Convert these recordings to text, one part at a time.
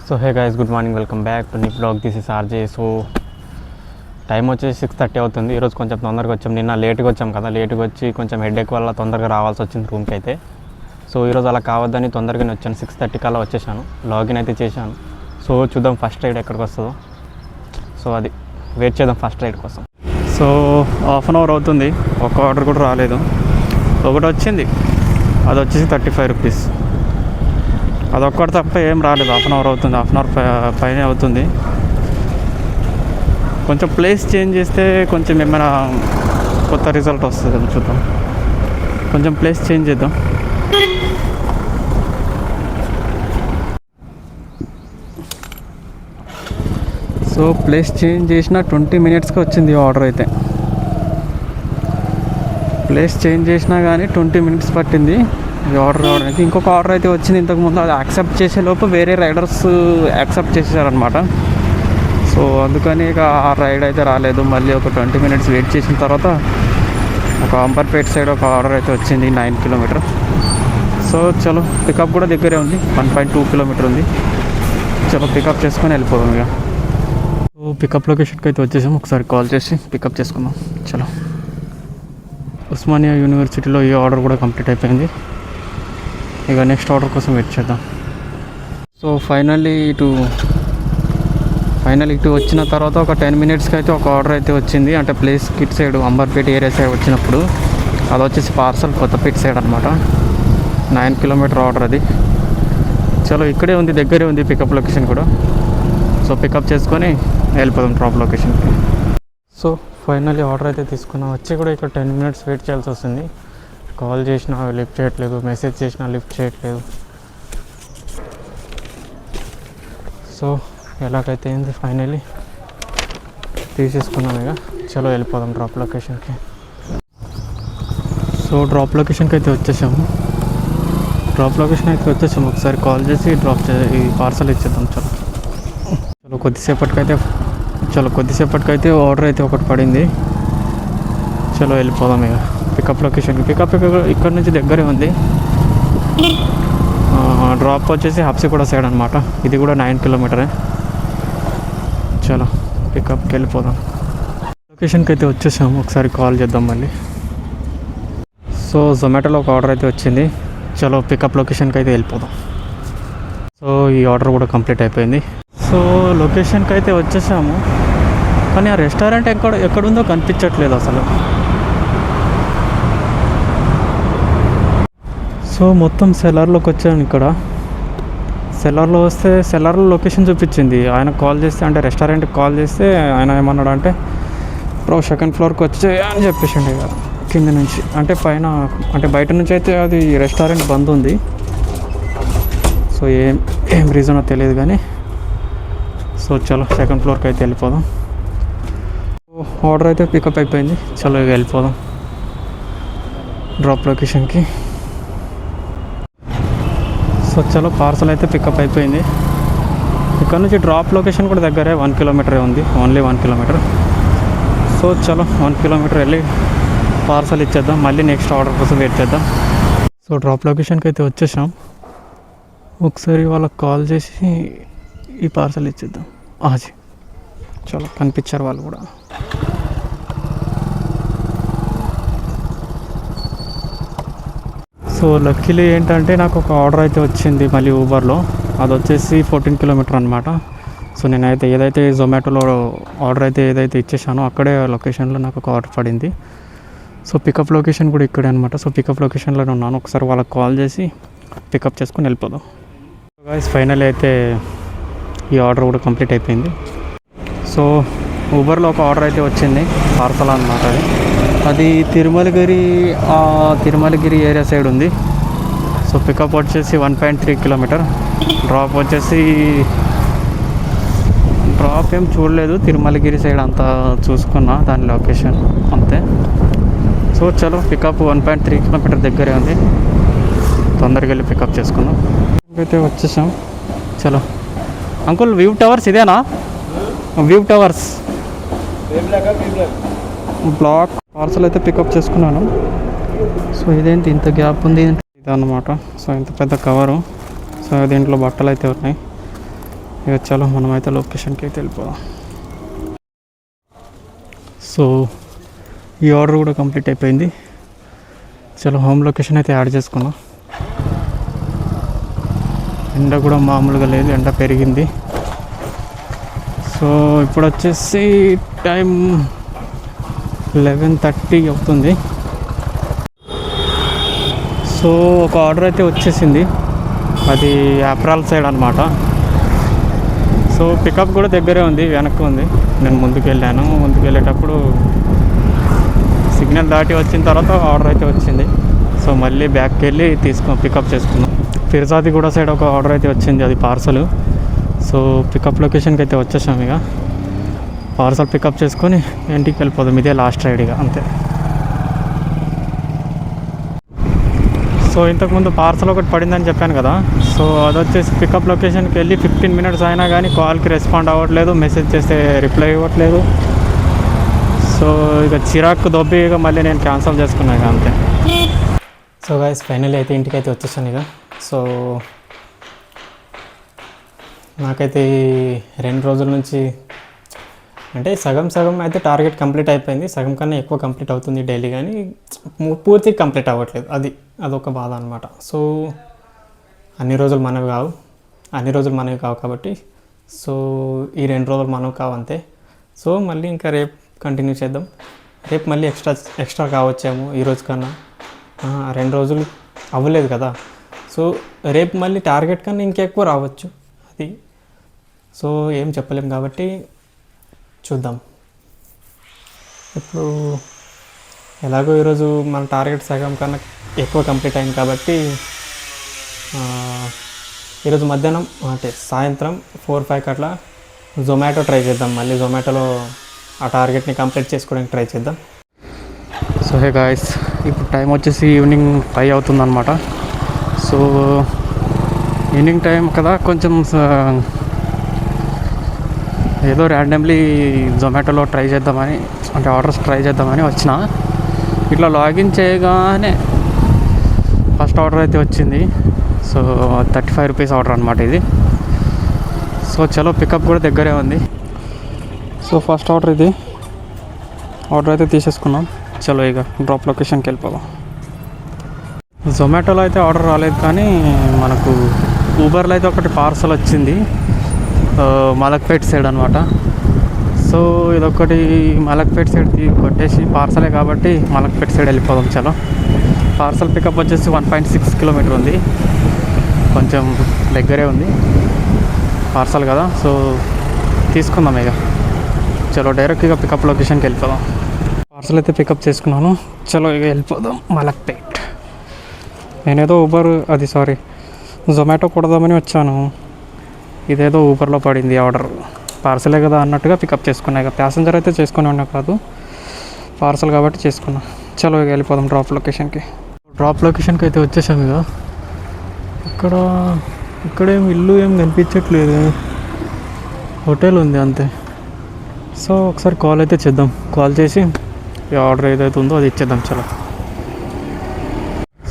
So hey guys, good morning, welcome back to నీ blog. This is RJ. So time వచ్చేసి 6:30 అవుతుంది. ఈరోజు కొంచెం తొందరగా వచ్చాం. నిన్న లేట్గా వచ్చాం కదా, లేట్గా వచ్చి కొంచెం హెడేక్ వల్ల తొందరగా రావాల్సి వచ్చింది రూమ్కి అయితే. సో ఈరోజు అలా కావద్దని తొందరగానే వచ్చాను. 6:30 కల్లా వచ్చేసాను. లాగిన్ అయితే చేశాను. సో చూద్దాం ఫస్ట్ రైడ్ ఎక్కడికి వస్తుందో. సో అది వెయిట్ చేద్దాం ఫస్ట్ రైడ్ కోసం. సో హాఫ్ అన్ అవర్ అవుతుంది, ఒక్క ఆర్డర్ కూడా రాలేదు. ఒకటి వచ్చింది, అది వచ్చేసి 35 రూపీస్. అదొక్కటి తప్ప ఏం రాలేదు. హాఫ్ అన్ అవర్ అవుతుంది, హాఫ్ అన్ అవర్ పైనే అవుతుంది. కొంచెం ప్లేస్ చేంజ్ చేస్తే కొంచెం ఏమైనా కొత్త రిజల్ట్ వస్తుంది, చూద్దాం. కొంచెం ప్లేస్ చేంజ్ చేద్దాం. సో ప్లేస్ చేంజ్ చేసిన 20 మినిట్స్కి వచ్చింది ఆర్డర్ అయితే. ప్లేస్ చేంజ్ చేసినా కానీ 20 మినిట్స్ పట్టింది ఈ ఆర్డర్ రావడానికి. ఇంకొక ఆర్డర్ అయితే వచ్చింది ఇంతకుముందు, అది యాక్సెప్ట్ చేసేలోపు వేరే రైడర్స్ యాక్సెప్ట్ చేసేసారనమాట. సో అందుకని ఇక ఆ రైడ్ అయితే రాలేదు. మళ్ళీ ఒక 20 మినిట్స్ వెయిట్ చేసిన తర్వాత ఒక అంబర్పేట్ సైడ్ ఒక ఆర్డర్ అయితే వచ్చింది, 9 కిలోమీటర్. సో చలో, పికప్ కూడా దగ్గరే ఉంది, 1.2 కిలోమీటర్ ఉంది. చలో పికప్ చేసుకొని వెళ్ళిపోదాం ఇక. సో పికప్ లొకేషన్కి అయితే వచ్చేసాం. ఒకసారి కాల్ చేసి పికప్ చేసుకుందాం. చలో, ఉస్మానియా యూనివర్సిటీలో ఈ ఆర్డర్ కూడా కంప్లీట్ అయిపోయింది. ఇక నెక్స్ట్ ఆర్డర్ కోసం వెయిట్ చేద్దాం. సో ఫైనల్లీ ఇటు వచ్చిన తర్వాత ఒక 10 మినిట్స్కి అయితే ఒక ఆర్డర్ అయితే వచ్చింది. అంటే place kit side, Amberpet area side వచ్చినప్పుడు. అది వచ్చేసి పార్సల్ కొత్తపేట సైడ్ అనమాట. 9 కిలోమీటర్ ఆర్డర్ అది. చలో, ఇక్కడే ఉంది, దగ్గరే ఉంది పికప్ లొకేషన్ కూడా. సో పికప్ చేసుకొని వెళ్ళిపోదాం డ్రాప్ లొకేషన్కి. సో ఫైనల్లీ ఆర్డర్ అయితే తీసుకున్నాం. వచ్చి కూడా ఇక్కడ 10 మినిట్స్ వెయిట్ చేయాల్సి వస్తుంది. కాల్ చేసినా లిఫ్ట్ చేయట్లేదు, మెసేజ్ చేసినా లిఫ్ట్ చేయట్లేదు. సో ఎలాగైతే అయింది, ఫైనల్లీ తీసేసుకున్నాం ఇక. చలో వెళ్ళిపోదాం డ్రాప్ లొకేషన్కి. సో డ్రాప్ లొకేషన్కి అయితే వచ్చేసాము. ఒకసారి కాల్ చేసి ఈ పార్సల్ ఇచ్చేద్దాం. కొద్దిసేపటికైతే ఆర్డర్ అయితే ఒకటి పడింది. చలో వెళ్ళిపోదాం ఇక పికప్ లొకేషన్కి. పికప్ ఇక్కడ నుంచి దగ్గరే ఉంది. డ్రాప్ వచ్చేసి హబ్సిగూడ సైడ్ అనమాట. ఇది కూడా 9 కిలోమీటరే. చలో పికప్కి వెళ్ళిపోదాం. లొకేషన్కి అయితే వచ్చేసాము. ఒకసారి కాల్ చేద్దాం మళ్ళీ. సో జొమాటోలో ఒక ఆర్డర్ అయితే వచ్చింది. చలో పికప్ లొకేషన్కి అయితే వెళ్ళిపోదాం. సో ఈ ఆర్డర్ కూడా కంప్లీట్ అయిపోయింది. సో లొకేషన్కి అయితే వచ్చేసాము, కానీ ఆ రెస్టారెంట్ ఎక్కడుందో కనిపించట్లేదు అసలు. సో మొత్తం సెల్లర్లోకి వచ్చాను. ఇక్కడ సెల్లర్లో వస్తే సెల్లర్లో లొకేషన్ చూపించింది. ఆయన కాల్ చేస్తే, అంటే రెస్టారెంట్కి కాల్ చేస్తే ఆయన ఏమన్నాడు అంటే, బ్రో సెకండ్ ఫ్లోర్కి వచ్చే అని చెప్పేసిండు ఇక కింద నుంచి. అంటే పైన, అంటే బయట నుంచి అయితే అది రెస్టారెంట్ బంద్ ఉంది. సో ఏం రీజనో తెలియదు కానీ. సో చలో సెకండ్ ఫ్లోర్కి అయితే వెళ్ళిపోదాం. ఆర్డర్ అయితే పికప్ అయిపోయింది. చలో ఇక వెళ్ళిపోదాం డ్రాప్ లొకేషన్కి. సో చలో పార్సల్ అయితే పికప్ అయిపోయింది. ఇక్కడ నుంచి డ్రాప్ లొకేషన్ కూడా దగ్గరే, 1 కిలోమీటరే ఉంది, ఓన్లీ 1 కిలోమీటర్. సో చలో 1 కిలోమీటర్ వెళ్ళి పార్సల్ ఇచ్చేద్దాం. మళ్ళీ నెక్స్ట్ ఆర్డర్ కోసం వెయిట్ చేద్దాం. సో డ్రాప్ లొకేషన్కి అయితే వచ్చేసాం. ఒకసారి వాళ్ళకి కాల్ చేసి ఈ పార్సల్ ఇచ్చేద్దాం. చలో కనిపించారు వాళ్ళు కూడా. సో లక్కీలీ ఏంటంటే నాకు ఒక ఆర్డర్ అయితే వచ్చింది మళ్ళీ ఊబర్లో. అది వచ్చేసి 14 కిలోమీటర్ అనమాట. సో నేనైతే ఏదైతే జొమాటోలో ఆర్డర్ అయితే ఏదైతే ఇచ్చేసానో అక్కడే లొకేషన్లో నాకు ఒక ఆర్డర్ పడింది. సో పికప్ లొకేషన్ కూడా ఇక్కడే అనమాట. సో పికప్ లొకేషన్లోనే ఉన్నాను. ఒకసారి వాళ్ళకి కాల్ చేసి పికప్ చేసుకొని వెళ్ళిపోదాం. గైస్ ఫైనల్ అయితే ఈ ఆర్డర్ కూడా కంప్లీట్ అయిపోయింది. సో ఊబర్లో ఒక ఆర్డర్ అయితే వచ్చింది, పార్సల్ అనమాట. అది తిరుమలగిరి ఏరియా సైడ్ ఉంది. సో పికప్ వచ్చేసి 1.3 కిలోమీటర్. డ్రాప్ వచ్చేసి ఏం చూడలేదు, తిరుమలగిరి సైడ్ అంతా చూసుకున్నా దాని లొకేషన్ అంతే. సో చలో పికప్ 1.3 కిలోమీటర్ దగ్గరే ఉంది. తొందరగా వెళ్ళి పికప్ చేసుకుందాం. అయితే వచ్చేసాం. చలో అంకుల్, వ్యూ టవర్స్ ఇదేనా? View towers block. పార్సల్ అయితే పికప్ చేసుకున్నాను. సో ఇదేంటి ఇంత గ్యాప్ ఉంది, ఇదన్నమాట. సో ఇంత పెద్ద కవరు. సో దీంట్లో బట్టలు అయితే ఉన్నాయి. ఇక చలో మనమైతే లొకేషన్కి అయితే వెళ్ళిపోదాం. సో ఈ ఆర్డర్ కూడా కంప్లీట్ అయిపోయింది. చలో హోమ్ లొకేషన్ అయితే యాడ్ చేసుకున్నాం. ఎండ కూడా మామూలుగా లేదు, ఎండ పెరిగింది. సో ఇప్పుడు వచ్చేసి టైం 11:30 అవుతుంది. సో ఒక ఆర్డర్ అయితే వచ్చేసింది, అది ఏప్రాల్ సైడ్ అనమాట. సో పికప్ కూడా దగ్గరే ఉంది, వెనక్కి ఉంది. నేను ముందుకు వెళ్ళేటప్పుడు సిగ్నల్ దాటి వచ్చిన తర్వాత ఆర్డర్ అయితే వచ్చింది. సో మళ్ళీ బ్యాక్కి వెళ్ళి పికప్ చేసుకున్నాం. ఫిర్జాది కూడా సైడ్ ఒక ఆర్డర్ అయితే వచ్చింది, అది పార్సల్. సో పికప్ లొకేషన్కి అయితే వచ్చేసాం. ఇక పార్సల్ పికప్ చేసుకొని ఇంటికి వెళ్ళిపోదాం. ఇదే లాస్ట్ రైడ్ ఇక అంతే. సో ఇంతకుముందు పార్సల్ ఒకటి పడిందని చెప్పాను కదా. సో అది వచ్చేసి పికప్ లొకేషన్కి వెళ్ళి 15 minutes అయినా కానీ కాల్కి రెస్పాండ్ అవ్వట్లేదు, మెసేజ్ చేస్తే రిప్లై ఇవ్వట్లేదు. సో ఇక చిరాకు దొబ్బి ఇక మళ్ళీ నేను క్యాన్సిల్ చేసుకున్నాను ఇక అంతే. సో గైస్ ఫైనల్లీ అయితే ఇంటికి అయితే వచ్చేసాను ఇక. సో నాకైతే 2 రోజుల నుంచి అంటే సగం అయితే టార్గెట్ కంప్లీట్ అయిపోయింది, సగం కన్నా ఎక్కువ కంప్లీట్ అవుతుంది డైలీ, కానీ పూర్తి కంప్లీట్ అవ్వట్లేదు. అదొక బాధ అనమాట. సో అన్ని రోజులు మనవి కావు కాబట్టి సో ఈ 2 రోజులు మనవి కావు అంతే. సో మళ్ళీ ఇంకా రేపు కంటిన్యూ చేద్దాం. రేపు మళ్ళీ ఎక్స్ట్రా కావచ్చేమో ఈరోజు కన్నా. 2 రోజులు అవ్వలేదు కదా. సో రేపు మళ్ళీ టార్గెట్ కన్నా ఇంకెక్కువ రావచ్చు. అది సో ఏం చెప్పలేం కాబట్టి చూద్దాం. ఇప్పుడు ఎలాగో ఈరోజు మన టార్గెట్ సగం కన్నా ఎక్కువ కంప్లీట్ అయింది కాబట్టి ఈరోజు మధ్యాహ్నం అంటే సాయంత్రం 4-5 అట్లా జొమాటో ట్రై చేద్దాం. మళ్ళీ జొమాటోలో ఆ టార్గెట్ని కంప్లీట్ చేసుకోవడానికి ట్రై చేద్దాం. సో హే గాయస్, ఇప్పుడు టైం వచ్చేసి ఈవినింగ్ 5 అవుతుందన్నమాట. సో ఈవినింగ్ టైం కదా, కొంచెం ఏదో ర్యాండమ్లీ జొమాటోలో ట్రై చేద్దామని, అంటే ఆర్డర్స్ ట్రై చేద్దామని వచ్చిన. ఇట్లా లాగిన్ చేయగానే ఫస్ట్ ఆర్డర్ అయితే వచ్చింది. సో 35 రూపీస్ ఆర్డర్ అనమాట ఇది. సో చలో పికప్ కూడా దగ్గరే ఉంది. సో ఫస్ట్ ఆర్డర్ అయితే తీసేసుకున్నాం. చలో ఇక డ్రాప్ లొకేషన్కి వెళ్ళిపోదాం. జొమాటోలో అయితే ఆర్డర్ రాలేదు, కానీ మనకు ఊబర్లో అయితే ఒకటి పార్సల్ వచ్చింది, మలక్పేట్ సైడ్ అనమాట. సో ఇదొకటి మలక్పేట్ సైడ్ కొట్టేసి, పార్సలే కాబట్టి మలక్పేట్ సైడ్ వెళ్ళిపోదాం. చలో పార్సల్ పికప్ వచ్చేసి 1.6 కిలోమీటర్ ఉంది, కొంచెం దగ్గరే ఉంది పార్సల్ కదా. సో తీసుకుందాం ఇక. చలో డైరెక్ట్గా పికప్ లొకేషన్కి వెళ్ళిపోదాం. పార్సల్ అయితే పికప్ చేసుకున్నాను. చలో ఇక వెళ్ళిపోదాం మలక్పేట్. నేనేదో జొమాటో కొడదామని వచ్చాను, ఇదేదో ఊబర్లో పడింది ఆర్డర్. పార్సలే కదా అన్నట్టుగా పికప్ చేసుకున్నా. ఇక ప్యాసింజర్ అయితే చేసుకునే ఉన్నా కాదు, పార్సల్ కాబట్టి చేసుకున్నా. చలో ఇక వెళ్ళిపోదాం డ్రాప్ లొకేషన్కి అయితే వచ్చేసాము. ఇక ఇక్కడేం ఇల్లు ఏం కనిపించట్లేదు, హోటల్ ఉంది అంతే. సో ఒకసారి కాల్ అయితే చేద్దాం, కాల్ చేసి ఈ ఆర్డర్ ఏదైతే ఉందో అది ఇచ్చేద్దాం. చలో.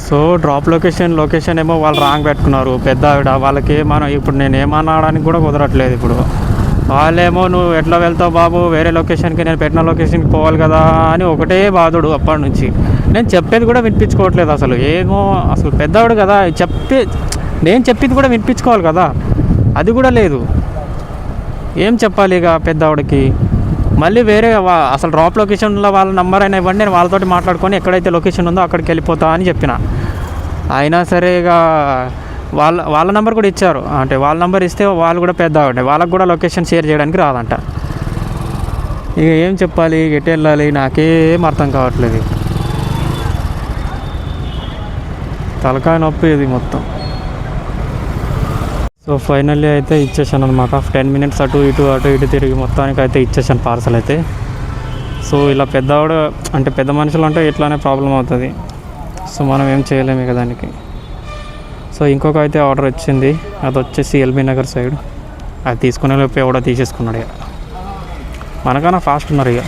సో డ్రాప్ లొకేషన్ ఏమో వాళ్ళు రాంగ్ పెట్టుకున్నారు, పెద్ద ఆవిడ. వాళ్ళకి ఇప్పుడు నేను ఏమనడానికి కూడా కుదరట్లేదు. ఇప్పుడు వాళ్ళేమో నువ్వు ఎట్లా వెళ్తావు బాబు, వేరే లొకేషన్కి, నేను పెట్టిన లొకేషన్కి పోవాలి కదా అని ఒకటే బాధుడు అప్పటి నుంచి. నేను చెప్పేది కూడా వినిపించుకోవట్లేదు అసలు. అసలు పెద్దవాడు కదా, నేను చెప్పింది కూడా వినిపించుకోవాలి కదా, అది కూడా లేదు. ఏం చెప్పాలి ఇక పెద్దవాడికి. మళ్ళీ వేరే అసలు డ్రాప్ లొకేషన్లో వాళ్ళ నెంబర్ అయినా ఇవ్వండి, నేను వాళ్ళతోటి మాట్లాడుకొని ఎక్కడైతే లొకేషన్ ఉందో అక్కడికి వెళ్ళిపోతా అని చెప్పిన. అయినా సరే ఇక వాళ్ళ నెంబర్ కూడా ఇచ్చారు. అంటే వాళ్ళ నెంబర్ ఇస్తే వాళ్ళు కూడా పెద్ద ఆవిడ, వాళ్ళకు కూడా లొకేషన్ షేర్ చేయడానికి రాదంట. ఇక ఏం చెప్పాలి, ఎటు వెళ్ళాలి, నాకేం అర్థం కావట్లేదు. తలకాయ నొప్పి ఇది మొత్తం. సో ఫైనల్లీ అయితే ఇచ్చేసాను అనమాట. 10 minutes అటు ఇటు తిరిగి మొత్తానికి అయితే ఇచ్చేసాను పార్సల్ అయితే. సో ఇలా పెద్ద మనుషులు అంటే ఇట్లానే ప్రాబ్లం అవుతుంది. సో మనం ఏం చేయలేము ఇక దానికి. సో ఇంకొక అయితే ఆర్డర్ వచ్చింది, అది వచ్చేసి ఎల్బీ నగర్ సైడ్. అది తీసుకునే లోపు ఎవడో తీసేసుకున్నాడు. ఇక మనకన్నా ఫాస్ట్ ఉన్నారు ఇక.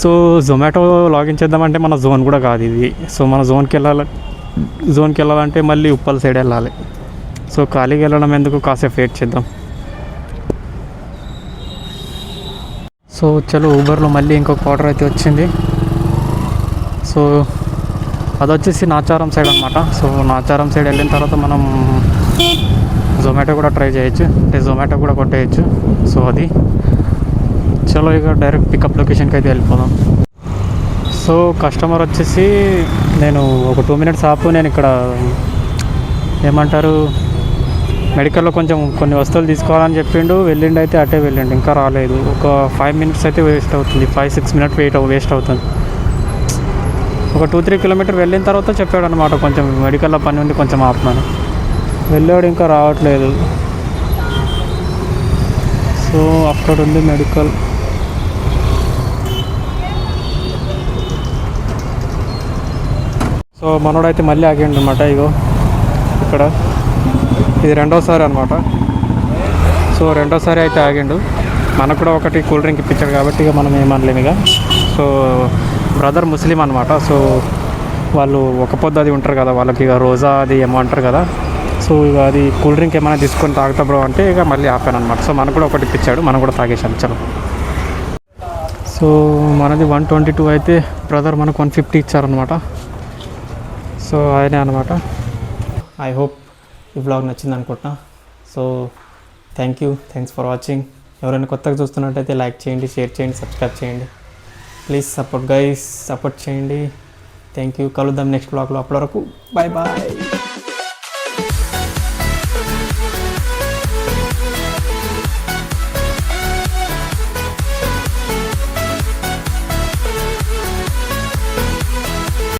సో జొమాటో లాగిన్ చేద్దామంటే మన జోన్ కూడా కాదు ఇది. సో మన జోన్కి వెళ్ళాలంటే మళ్ళీ ఉప్పల్ సైడ్ వెళ్ళాలి. సో ఖాళీగా వెళ్ళడం ఎందుకు, కాసేపు వెయిట్ చేద్దాం. సో చలో ఊబర్లో మళ్ళీ ఇంకొక ఆర్డర్ అయితే వచ్చింది. సో అది వచ్చేసి నాచారం సైడ్ అనమాట. సో నాచారం సైడ్ వెళ్ళిన తర్వాత మనం జొమాటో కూడా ట్రై చేయొచ్చు, అంటే జొమాటో కూడా కొట్టేయచ్చు. సో అది చలో ఇక డైరెక్ట్ పికప్ లొకేషన్కి అయితే వెళ్ళిపోదాం. సో కస్టమర్ వచ్చేసి నేను ఒక 2 minutes ఆపు, నేను ఇక్కడ ఏమంటారు మెడికల్లో కొంచెం కొన్ని వస్తువులు తీసుకోవాలని చెప్పిండు. వెళ్ళిండు అయితే అటే వెళ్ళిండు, ఇంకా రాలేదు. ఒక 5 minutes అయితే వేస్ట్ అవుతుంది, 5-6 minutes వేస్ట్ అవుతుంది. ఒక 2-3 kilometers వెళ్ళిన తర్వాత చెప్పాడు అనమాట, కొంచెం మెడికల్లో పని ఉంది, కొంచెం ఆపున్నాను. వెళ్ళాడు, ఇంకా రావట్లేదు. సో అక్కడ ఉంది మెడికల్. సో మనోడైతే మళ్ళీ ఆగిండు అనమాట. ఇగో ఇక్కడ ఇది రెండోసారి అనమాట. సో రెండోసారి అయితే ఆగిండు. మనకు కూడా ఒకటి కూల్ డ్రింక్ ఇప్పించాడు కాబట్టి ఇక మనం ఏమనలేము ఇక. సో బ్రదర్ ముస్లిం అనమాట. సో వాళ్ళు ఒక పొద్దు అది ఉంటారు కదా, వాళ్ళకి ఇక రోజా అది ఏమో అంటారు కదా. సో ఇక అది కూల్ డ్రింక్ ఏమైనా తీసుకొని తాగుతా బ్రో అంటే ఇక మళ్ళీ ఆపాను అనమాట. సో మనకు కూడా ఒకటి ఇప్పించాడు, మనం కూడా తాగేసాం. చలో. సో మనది 122 అయితే బ్రదర్ మనకు 150 ఇచ్చారనమాట. సో ఆయనే అనమాట. ఐ హోప్ ఈ వ్లాగ్ నచ్చింది అనుకుంటున్నా. So thanks for watching. ఎవరైనా కొత్తగా చూస్తున్నట్టయితే లైక్ చేయండి, షేర్ చేయండి, సబ్స్క్రైబ్ చేయండి. ప్లీజ్ సపోర్ట్ గైస్, సపోర్ట్ చేయండి. Thank you. కలుద్దాం నెక్స్ట్ వ్లాగ్లో. అప్పటి వరకు బాయ్ బాయ్.